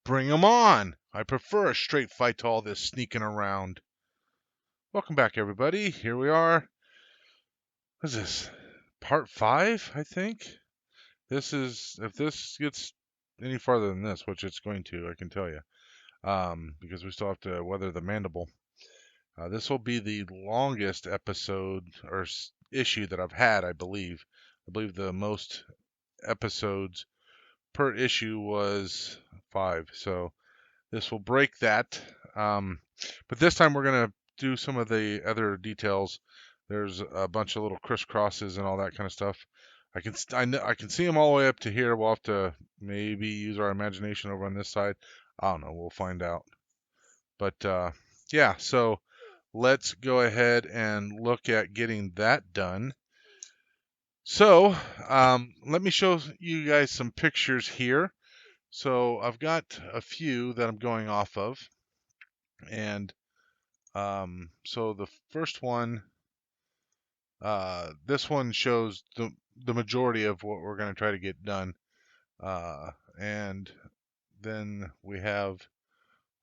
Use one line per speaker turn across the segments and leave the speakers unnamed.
Bring 'em on! I prefer a straight fight to all this sneaking around. Welcome back, everybody. Here we are. What is this? Part 5, I think? This is, if this gets any farther than this, which it's going to, I can tell you, because we still have to weather the mandible. This will be the longest episode or issue that I've had, I believe. I believe the most episodes per issue was 5, so this will break that. But this time we're going to do some of the other details. There's a bunch of little crisscrosses and all that kind of stuff. I can see them all the way up to here. We'll have to maybe use our imagination over on this side. I don't know. We'll find out. But yeah, so let's go ahead and look at getting that done. So let me show you guys some pictures here. So I've got a few that I'm going off of. And so the first one, this one shows the majority of what we're going to try to get done. And then we have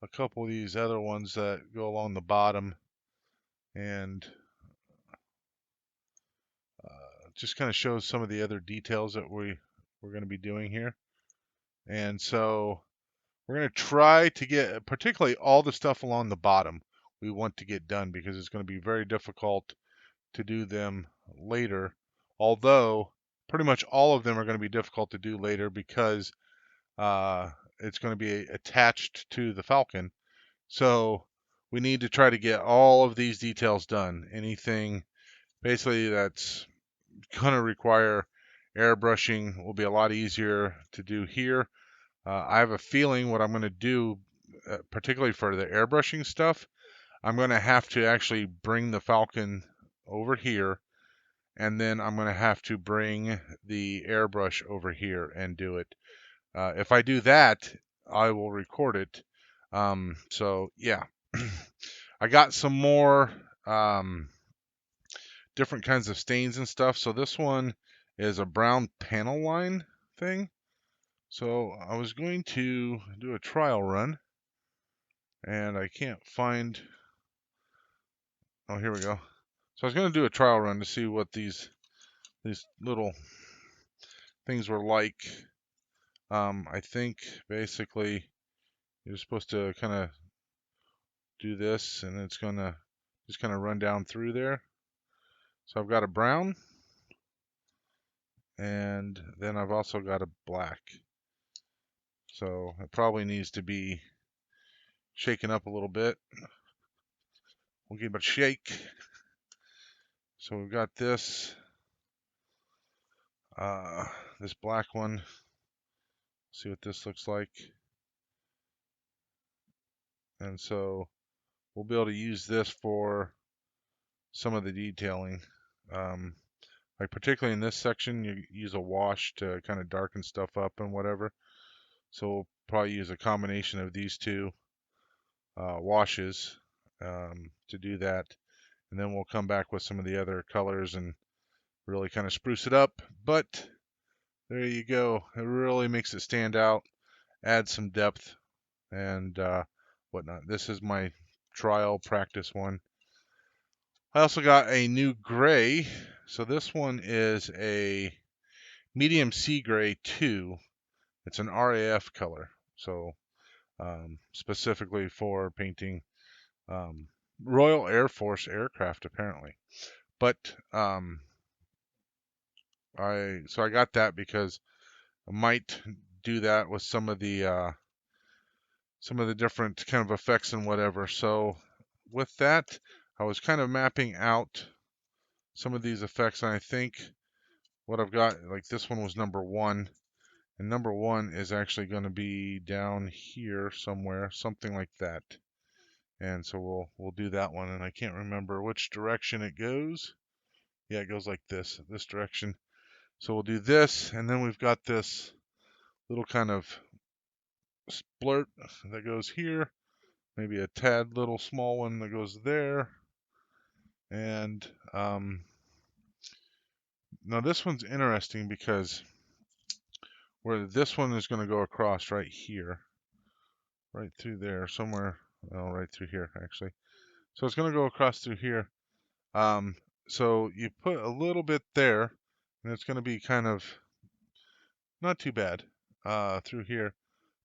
a couple of these other ones that go along the bottom and just kind of shows some of the other details that we're going to be doing here. And so we're going to try to get particularly all the stuff along the bottom we want to get done because it's going to be very difficult to do them later, although pretty much all of them are going to be difficult to do later because it's going to be attached to the Falcon. So we need to try to get all of these details done. Anything basically that's going to require airbrushing will be a lot easier to do here. I have a feeling what I'm going to do, particularly for the airbrushing stuff, I'm going to have to actually bring the Falcon over here, and then I'm going to have to bring the airbrush over here and do it. If I do that, I will record it. So yeah, I got some more different kinds of stains and stuff. So this one is a brown panel line thing. So I was going to do a trial run, and I can't find. Oh, here we go. So I was going to do a trial run to see what these little things were like. I think basically you're supposed to kind of do this, and it's going to just kind of run down through there. So I've got a brown, and then I've also got a black. So it probably needs to be shaken up a little bit. We'll give it a shake. So we've got this this black one. See what this looks like. And so we'll be able to use this for some of the detailing. Like particularly in this section, you use a wash to kind of darken stuff up and whatever. So we'll probably use a combination of these two washes to do that. And then we'll come back with some of the other colors and really kind of spruce it up. But there you go. It really makes it stand out, adds some depth and whatnot. This is my trial practice one. I also got a new gray. So this one is a medium sea gray 2. It's an RAF color. So specifically for painting Royal Air Force aircraft apparently. But I got that because I might do that with some of the different kind of effects and whatever. So with that, I was kind of mapping out some of these effects, and I think what I've got, like this one was number 1, and number 1 is actually going to be down here somewhere, something like that. And so we'll do that one, and I can't remember which direction it goes. Yeah, it goes like this direction. So we'll do this, and then we've got this little kind of splurt that goes here, maybe a tad little small one that goes there, and now this one's interesting because where this one is going to go across right here, right through there somewhere. Well, right through here actually. So it's going to go across through here. Um, so you put a little bit there, and it's going to be kind of not too bad through here.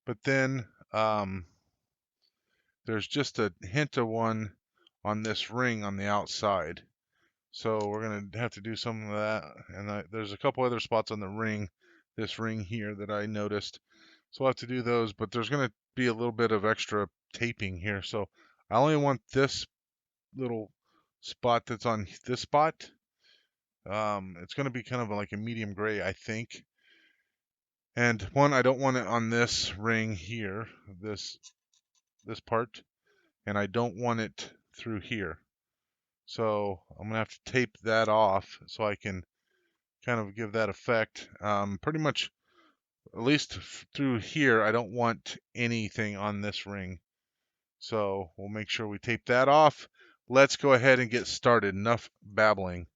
But then there's just a hint of one on this ring on the outside. So we're going to have to do some of that. And there's a couple other spots on the ring, this ring here that I noticed. So we'll have to do those, but there's going to be a little bit of extra taping here. So I only want this little spot that's on this spot. It's going to be kind of like a medium gray, I think. And one, I don't want it on this ring here, this part, and I don't want it through here. So I'm gonna have to tape that off so I can kind of give that effect. Pretty much, at least through here, I don't want anything on this ring. So we'll make sure we tape that off. Let's go ahead and get started. Enough babbling.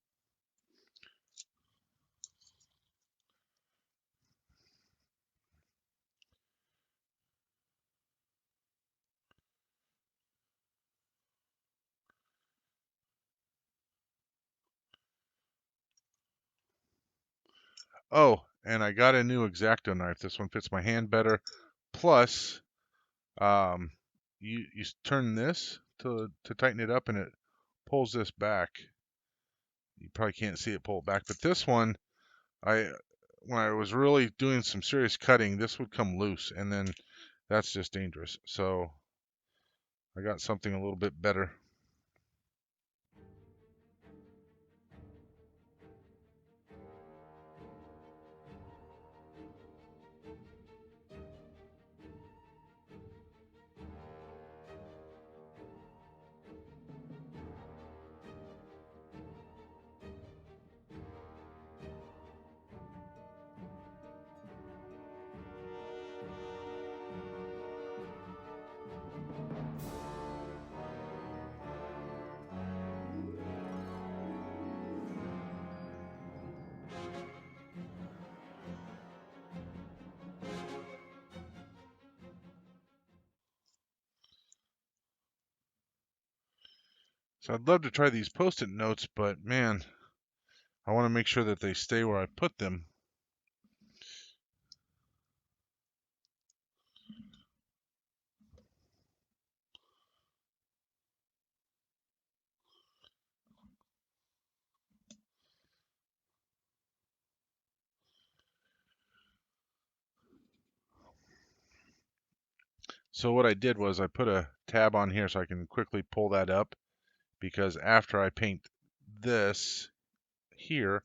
Oh, and I got a new X-Acto knife. This one fits my hand better. Plus, um, you turn this to tighten it up, and it pulls this back. You probably can't see it pull it back, but this one, when I was really doing some serious cutting, this would come loose, and then that's just dangerous. So I got something a little bit better. So I'd love to try these Post-it notes, but man, I want to make sure that they stay where I put them. So what I did was I put a tab on here so I can quickly pull that up, because after I paint this here,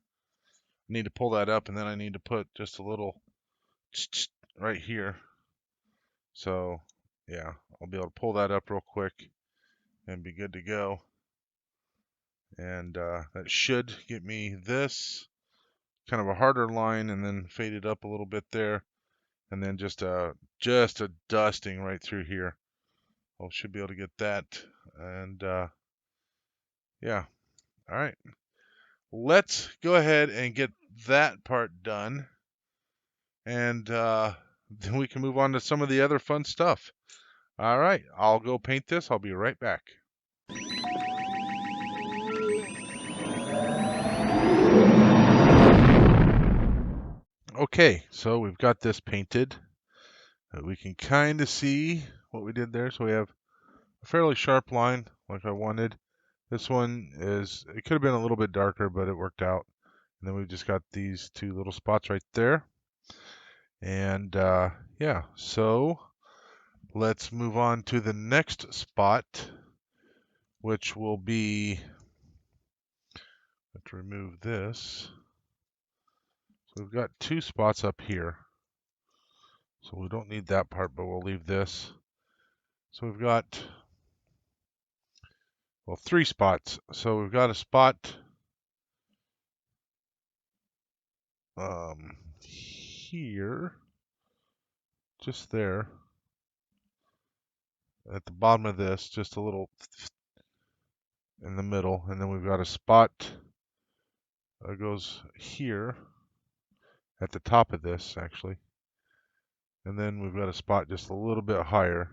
I need to pull that up, and then I need to put just a little right here. So yeah, I'll be able to pull that up real quick and be good to go. And that should get me this kind of a harder line, and then fade it up a little bit there, and then just a dusting right through here. I should be able to get that. And yeah, all right, let's go ahead and get that part done, and then we can move on to some of the other fun stuff. All right, I'll go paint this. I'll be right back. Okay, so we've got this painted. We can kind of see what we did there. So we have a fairly sharp line like I wanted. This one it could have been a little bit darker, but it worked out. And then we've just got these two little spots right there. And yeah, so let's move on to the next spot, which will be, let's remove this. So we've got two spots up here. So we don't need that part, but we'll leave this. So we've got, well, three spots. So we've got a spot here, just there, at the bottom of this, just a little in the middle, and then we've got a spot that goes here at the top of this, actually, and then we've got a spot just a little bit higher.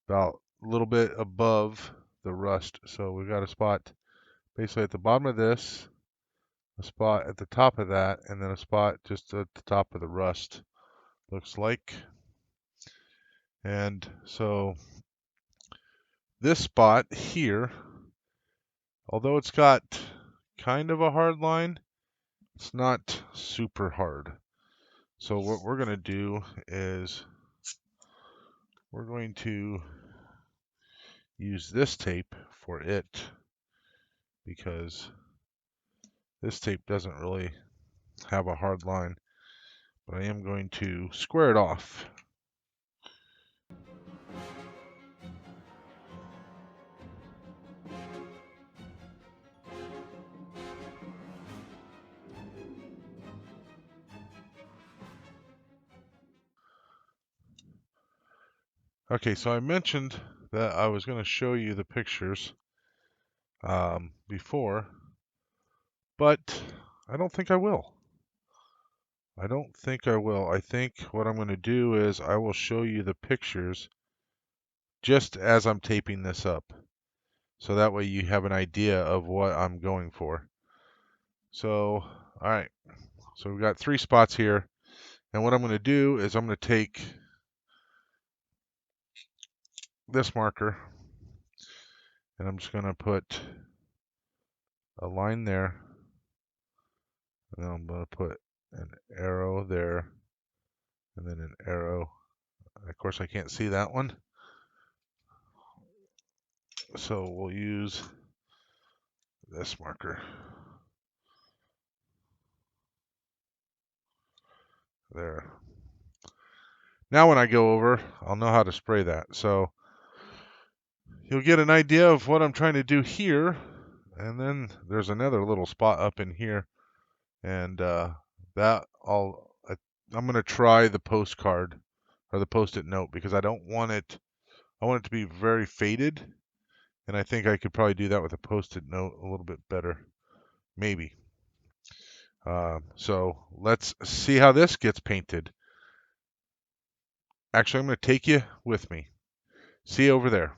about a little bit above the rust. So we've got a spot basically at the bottom of this, a spot at the top of that, and then a spot just at the top of the rust, looks like. And so this spot here, although it's got kind of a hard line, it's not super hard. So what we're going to do is we're going to use this tape for it, because this tape doesn't really have a hard line, but I am going to square it off. Okay, so I mentioned that I was going to show you the pictures before, but I don't think I will. I don't think I will. I think what I'm going to do is I will show you the pictures just as I'm taping this up. So that way you have an idea of what I'm going for. So, all right. So we've got 3 spots here. And what I'm going to do is I'm going to take this marker and I'm just going to put a line there. And then I'm going to put an arrow there and then an arrow. Of course, I can't see that one. So we'll use this marker. There. Now when I go over, I'll know how to spray that. So you'll get an idea of what I'm trying to do here. And then there's another little spot up in here. And that I'm going to try the postcard or the post-it note, because I want it to be very faded. And I think I could probably do that with a post-it note a little bit better. Maybe. So let's see how this gets painted. Actually, I'm going to take you with me. See you over there.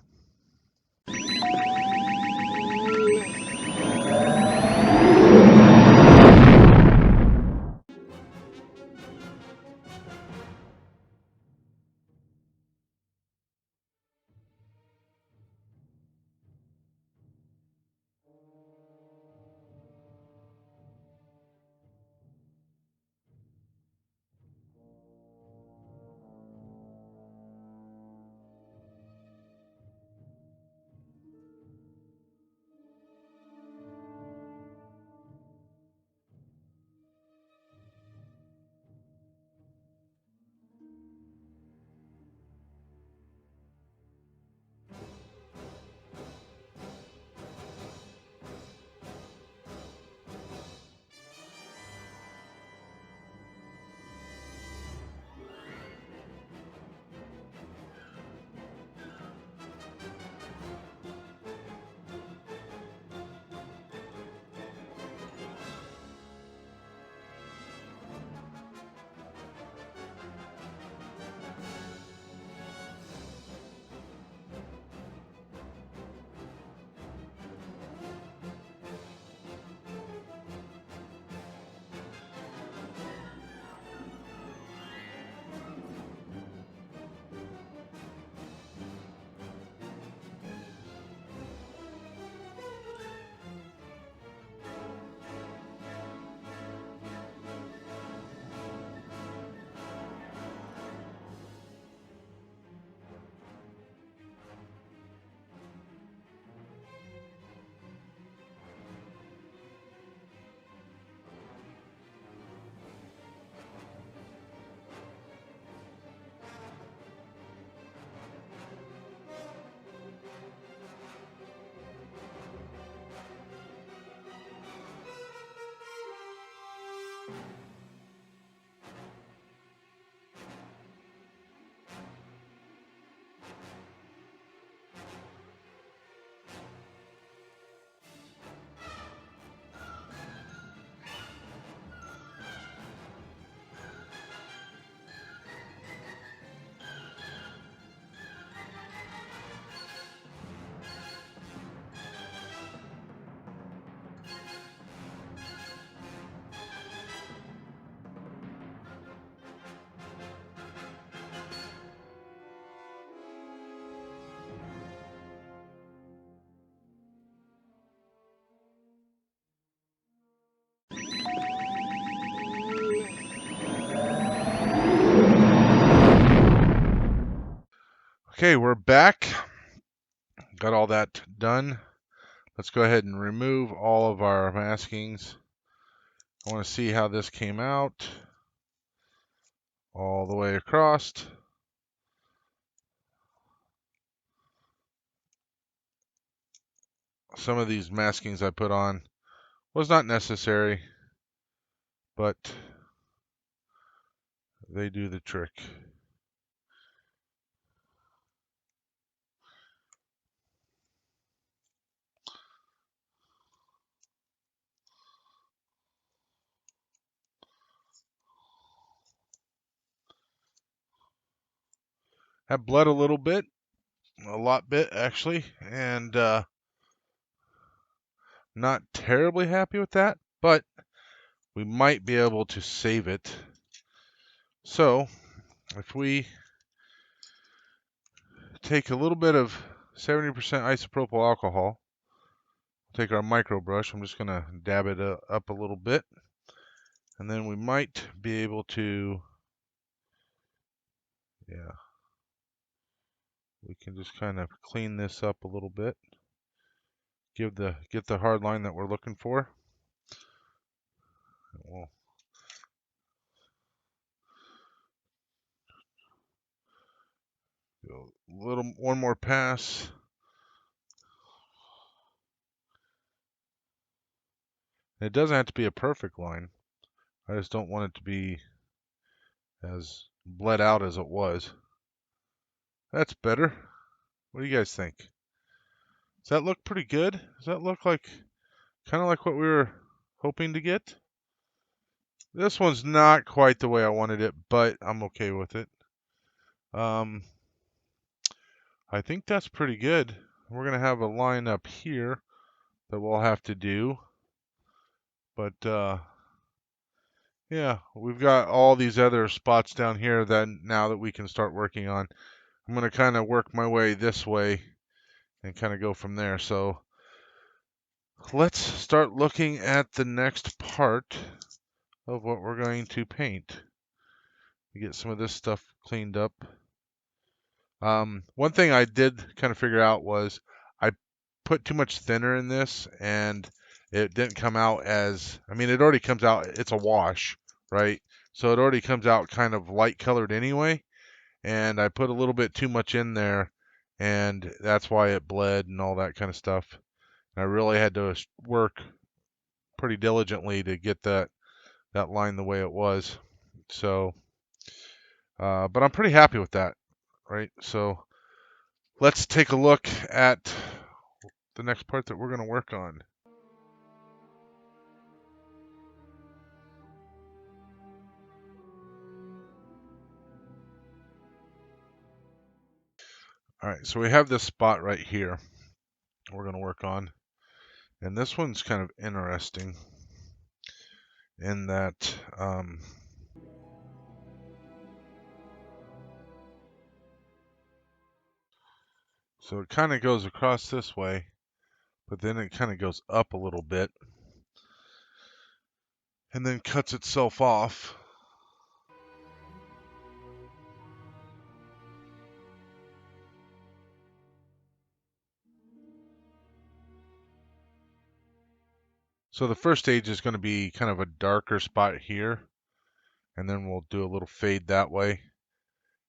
Okay, we're back. Got all that done. Let's go ahead and remove all of our maskings. I want to see how this came out all the way across. Some of these maskings I put on was not necessary, but they do the trick. Have bled a little bit, a lot bit actually, and not terribly happy with that, but we might be able to save it. So if we take a little bit of 70% isopropyl alcohol, take our micro brush, I'm just going to dab it up a little bit, and then we might be able to, yeah, we can just kind of clean this up a little bit, get the hard line that we're looking for. We'll do one more pass. It doesn't have to be a perfect line. I just don't want it to be as bled out as it was. That's better. What do you guys think? Does that look pretty good? Does that look like kind of like what we were hoping to get? This one's not quite the way I wanted it, but I'm okay with it. I think that's pretty good. We're going to have a line up here that we'll have to do. But, yeah, we've got all these other spots down here that now that we can start working on. I'm going to kind of work my way this way and kind of go from there. So let's start looking at the next part of what we're going to paint. We get some of this stuff cleaned up. One thing I did kind of figure out was I put too much thinner in this and it didn't come out as, I mean, it already comes out, it's a wash, right? So it already comes out kind of light colored anyway. And I put a little bit too much in there and that's why it bled and all that kind of stuff. And I really had to work pretty diligently to get that line the way it was. So, but I'm pretty happy with that, right? So let's take a look at the next part that we're going to work on. All right, so we have this spot right here we're going to work on. And this one's kind of interesting in that so it kind of goes across this way, but then it kind of goes up a little bit and then cuts itself off. So the first stage is going to be kind of a darker spot here, and then we'll do a little fade that way.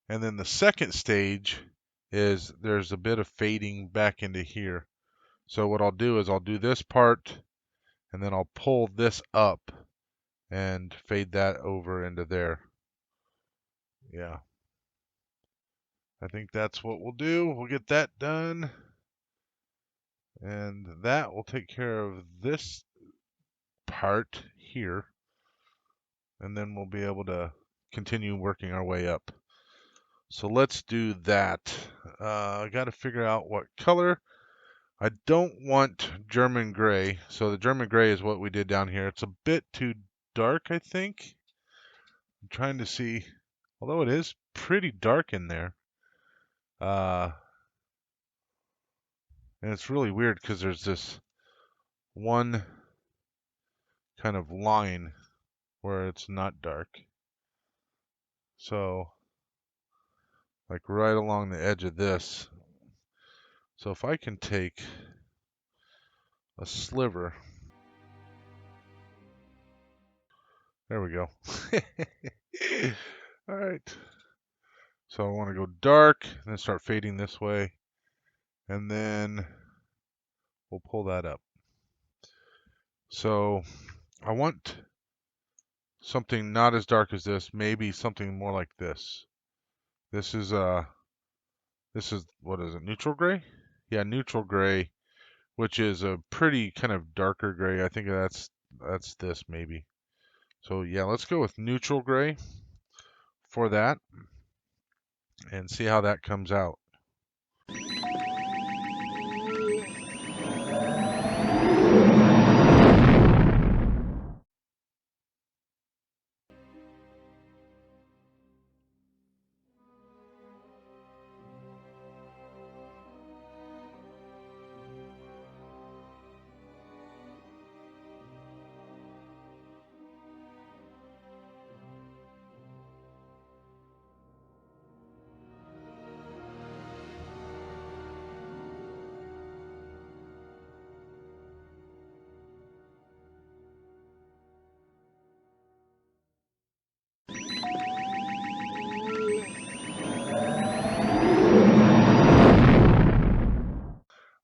And then the second stage is there's a bit of fading back into here. So what I'll do is I'll do this part, and then I'll pull this up and fade that over into there. Yeah. I think that's what we'll do. We'll get that done. And that will take care of this part here. And then we'll be able to continue working our way up. So let's do that. I got to figure out what color. I don't want German gray. So the German gray is what we did down here. It's a bit too dark, I think. I'm trying to see, although it is pretty dark in there. And it's really weird because there's this one kind of line where it's not dark. So like right along the edge of this. So if I can take a sliver, there we go. All right. So I want to go dark and then start fading this way. And then we'll pull that up. So I want something not as dark as this, maybe something more like this. This is what is it? Neutral gray? Yeah, neutral gray, which is a pretty kind of darker gray. I think that's this maybe. So yeah, let's go with neutral gray for that and see how that comes out.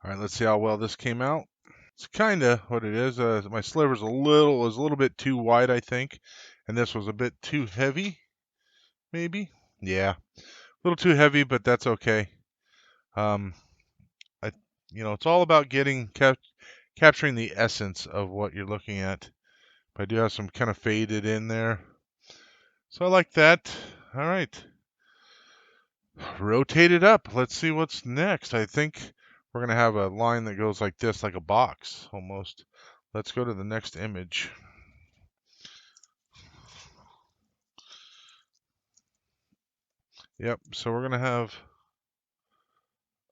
All right, let's see how well this came out. It's kind of what it is. My sliver's a little bit too wide, I think, and this was a bit too heavy, maybe. Yeah, a little too heavy, but that's okay. Um, I, it's all about capturing the essence of what you're looking at. But I do have some kind of faded in there, so I like that. All right, rotate it up. Let's see what's next. I think we're gonna have a line that goes like this, like a box almost. Let's go to the next image. Yep, so we're gonna have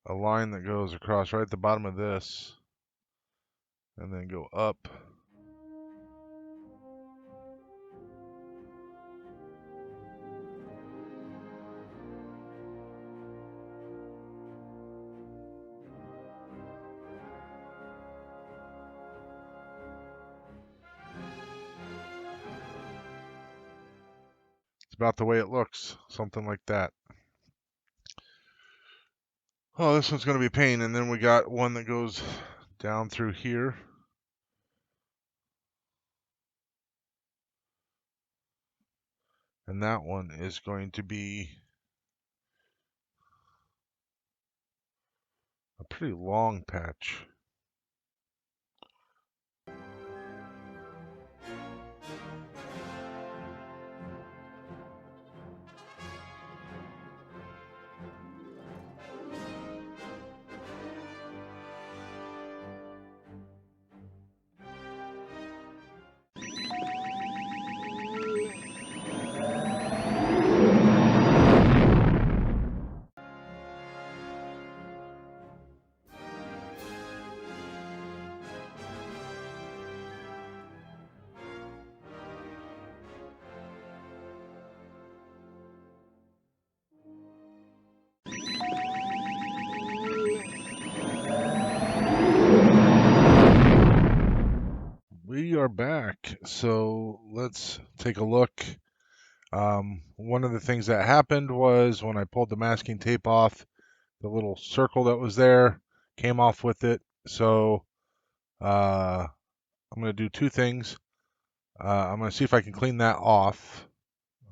a line that goes across right at the bottom of this and then go up. It's about the way it looks, something like that. Oh, this one's gonna be a pain. And then we got one that goes down through here. And that one is going to be a pretty long patch. We are back, so let's take a look. One of the things that happened was when I pulled the masking tape off, the little circle that was there came off with it. So I'm going to do two things. I'm going to see if I can clean that off.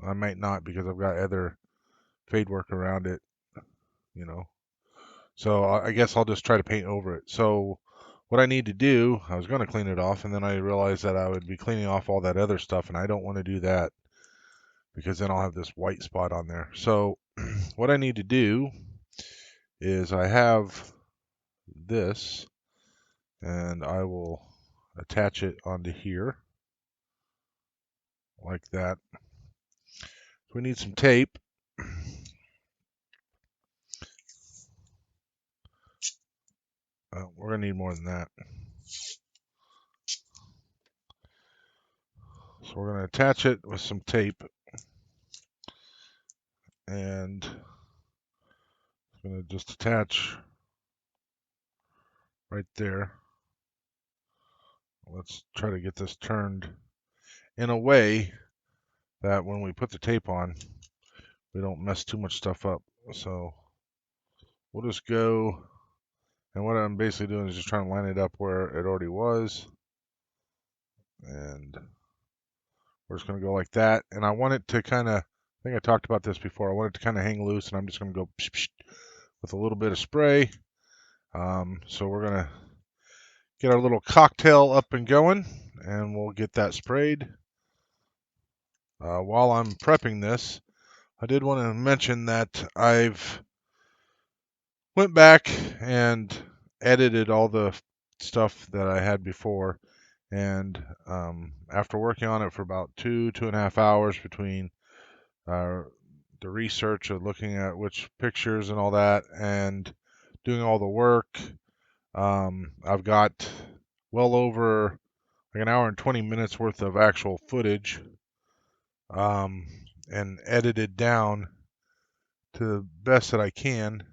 I might not because I've got other fade work around it, you know. So I guess I'll just try to paint over it. So what I need to do, I was going to clean it off, and then I realized that I would be cleaning off all that other stuff, and I don't want to do that because then I'll have this white spot on there. So what I need to do is I have this, and I will attach it onto here like that. So we need some tape. We're going to need more than that. So we're going to attach it with some tape. And going to just attach right there. Let's try to get this turned in a way that when we put the tape on, we don't mess too much stuff up. So we'll just go, and what I'm basically doing is just trying to line it up where it already was. And we're just going to go like that. And I want it to kind of, I think I talked about this before, I want it to kind of hang loose, and I'm just going to go psh, psh, with a little bit of spray. So we're going to get our little cocktail up and going, and we'll get that sprayed. While I'm prepping this, I did want to mention that I've went back and edited all the stuff that I had before, and after working on it for about 2.5 hours between the research of looking at which pictures and all that and doing all the work, I've got well over like an hour and 20 minutes worth of actual footage, and edited down to the best that I can.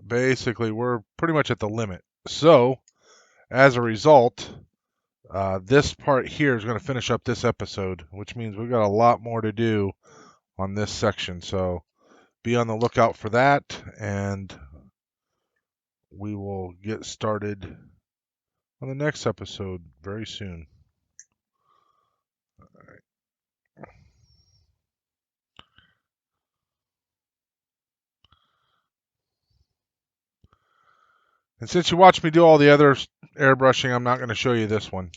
Basically, we're pretty much at the limit. So, as a result, this part here is going to finish up this episode, which means we've got a lot more to do on this section. So, be on the lookout for that, and we will get started on the next episode very soon. And since you watched me do all the other airbrushing, I'm not going to show you this one.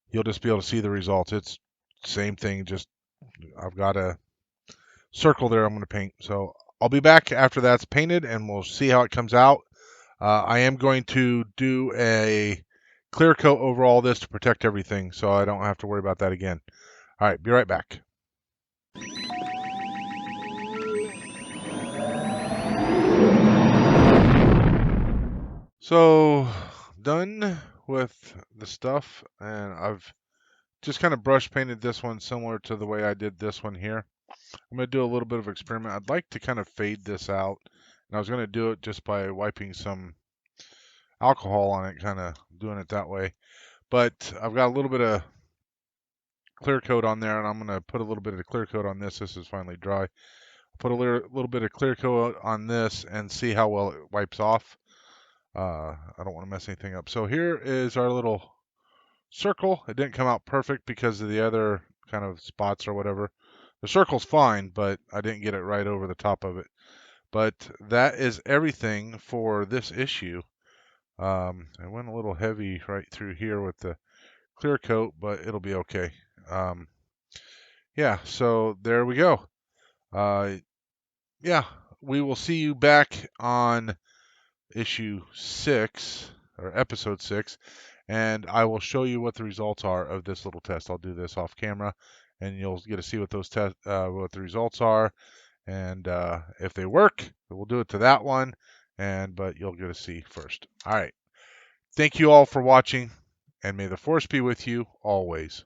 You'll just be able to see the results. It's same thing, just I've got a circle there I'm going to paint. So I'll be back after that's painted, and we'll see how it comes out. I am going to do a clear coat over all this to protect everything, so I don't have to worry about that again. All right, be right back. So, done with the stuff, and I've just kind of brush painted this one similar to the way I did this one here. I'm going to do a little bit of experiment. I'd like to kind of fade this out, and I was going to do it just by wiping some alcohol on it, kind of doing it that way. But I've got a little bit of clear coat on there, and I'm going to put a little bit of clear coat on this. This is finally dry. Put a little bit of clear coat on this and see how well it wipes off. I don't want to mess anything up. So here is our little circle. It didn't come out perfect because of the other kind of spots or whatever. The circle's fine, but I didn't get it right over the top of it. But that is everything for this issue. I went a little heavy right through here with the clear coat, but it'll be okay. Yeah, so there we go. Yeah, we will see you back on issue 6 or episode 6, and I will show you what the results are of this little test. I'll do this off camera, and you'll get to see what those what the results are, and if they work, we'll do it to that one, but you'll get to see first. All right. Thank you all for watching, and may the force be with you always.